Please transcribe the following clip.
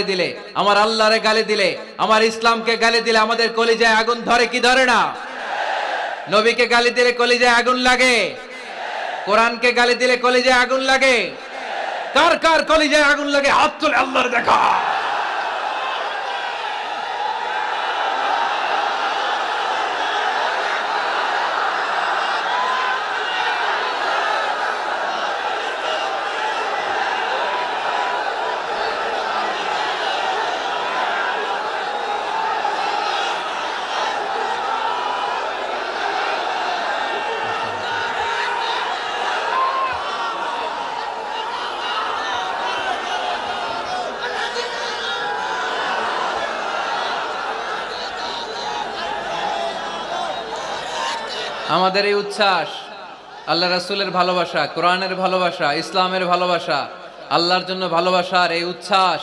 দিলে, আমার আল্লাহরে গালি দিলে, আমার ইসলামকে গালি দিলে আমাদের কলিজায় আগুন ধরে কি ধরে না? নবীকে গালি দিলে কলিজায় আগুন লাগে, কোরআনকে গালি দিলে কলিজায় আগুন লাগে। কার কার কলিজায় আগুন লাগে হাত তুলে আল্লাহর দেখা। আমাদের এই উচ্ছ্বাস আল্লাহ রাসূলের ভালোবাসা, কোরআনের ভালোবাসা, ইসলামের ভালোবাসা, আল্লাহর জন্য ভালোবাসার এই উচ্ছ্বাস